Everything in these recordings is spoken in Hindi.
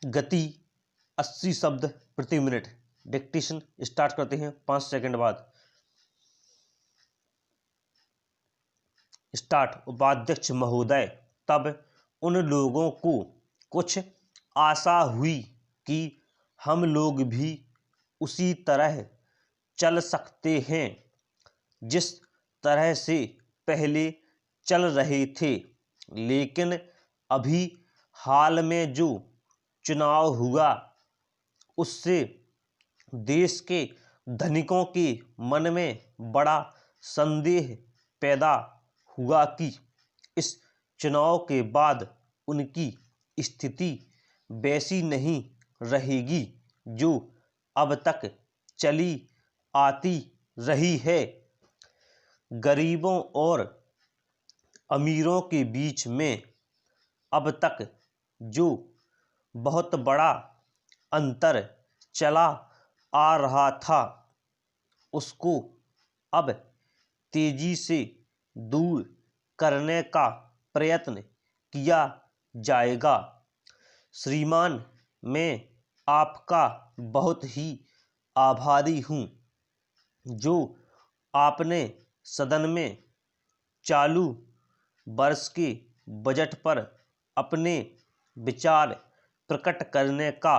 गति 80 शब्द प्रति मिनट। डिक्टेशन स्टार्ट करते हैं 5 सेकंड बाद। स्टार्ट। उपाध्यक्ष महोदय, तब उन लोगों को कुछ आशा हुई कि हम लोग भी उसी तरह चल सकते हैं जिस तरह से पहले चल रहे थे, लेकिन अभी हाल में जो चुनाव हुआ उससे देश के धनिकों के मन में बड़ा संदेह पैदा हुआ कि इस चुनाव के बाद उनकी स्थिति वैसी नहीं रहेगी जो अब तक चली आती रही है। गरीबों और अमीरों के बीच में अब तक जो बहुत बड़ा अंतर चला आ रहा था उसको अब तेजी से दूर करने का प्रयत्न किया जाएगा। श्रीमान, मैं आपका बहुत ही आभारी हूँ जो आपने सदन में चालू वर्ष के बजट पर अपने विचार प्रकट करने का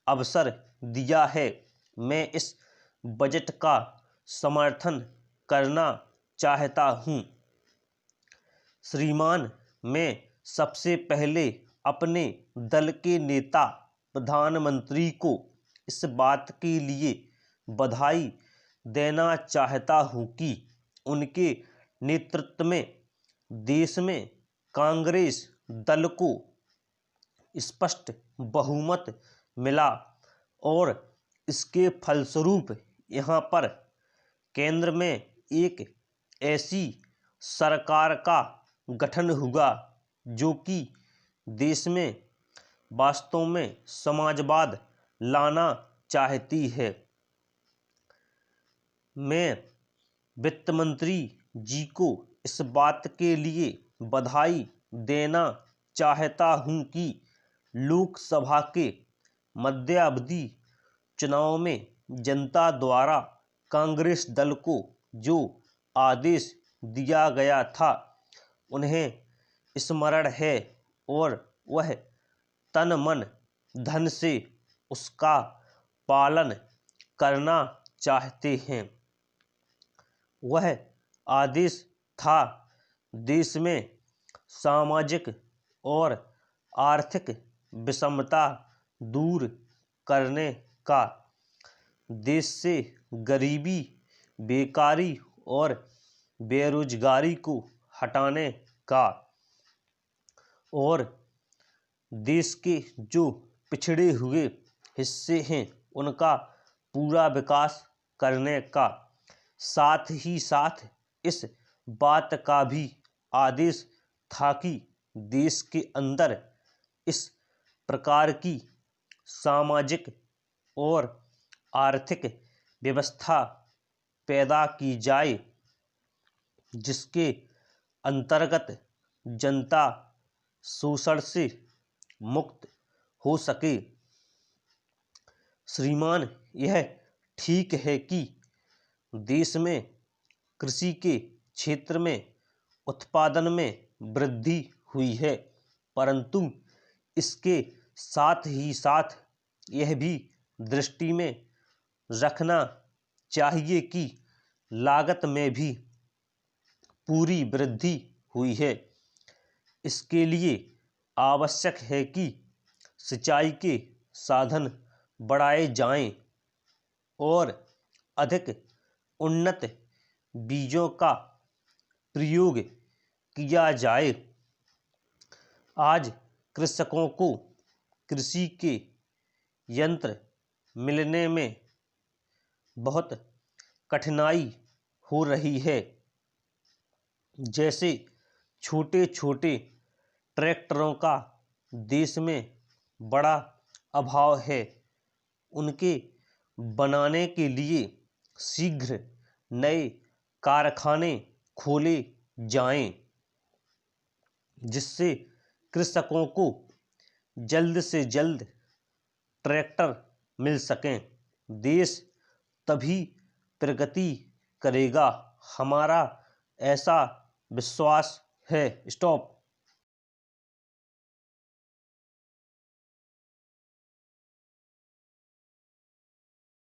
अवसर दिया है। मैं इस बजट का समर्थन करना चाहता हूँ। श्रीमान, मैं सबसे पहले अपने दल के नेता प्रधानमंत्री को इस बात के लिए बधाई देना चाहता हूँ कि उनके नेतृत्व में देश में कांग्रेस दल को स्पष्ट बहुमत मिला और इसके फलस्वरूप यहाँ पर केंद्र में एक ऐसी सरकार का गठन हुआ जो कि देश में वास्तव में समाजवाद लाना चाहती है। मैं वित्त मंत्री जी को इस बात के लिए बधाई देना चाहता हूं कि लोकसभा के मध्यावधि चुनाव में जनता द्वारा कांग्रेस दल को जो आदेश दिया गया था उन्हें स्मरण है और वह तन मन धन से उसका पालन करना चाहते हैं। वह आदेश था देश में सामाजिक और आर्थिक विषमता दूर करने का, देश से गरीबी, बेकारी और बेरोजगारी को हटाने का और देश के जो पिछड़े हुए हिस्से हैं उनका पूरा विकास करने का, साथ ही साथ इस बात का भी आदेश था कि देश के अंदर इस प्रकार की सामाजिक और आर्थिक व्यवस्था पैदा की जाए जिसके अंतर्गत जनता शोषण से मुक्त हो सके। श्रीमान, यह ठीक है कि देश में कृषि के क्षेत्र में उत्पादन में वृद्धि हुई है, परंतु इसके साथ ही साथ यह भी दृष्टि में रखना चाहिए कि लागत में भी पूरी वृद्धि हुई है। इसके लिए आवश्यक है कि सिंचाई के साधन बढ़ाए जाएं और अधिक उन्नत बीजों का प्रयोग किया जाए। आज कृषकों को कृषि के यंत्र मिलने में बहुत कठिनाई हो रही है। जैसे छोटे छोटे ट्रैक्टरों का देश में बड़ा अभाव है, उनके बनाने के लिए शीघ्र नए कारखाने खोले जाएं, जिससे कृषकों को जल्द से जल्द ट्रैक्टर मिल सकें। देश तभी प्रगति करेगा, हमारा ऐसा विश्वास है। स्टॉप।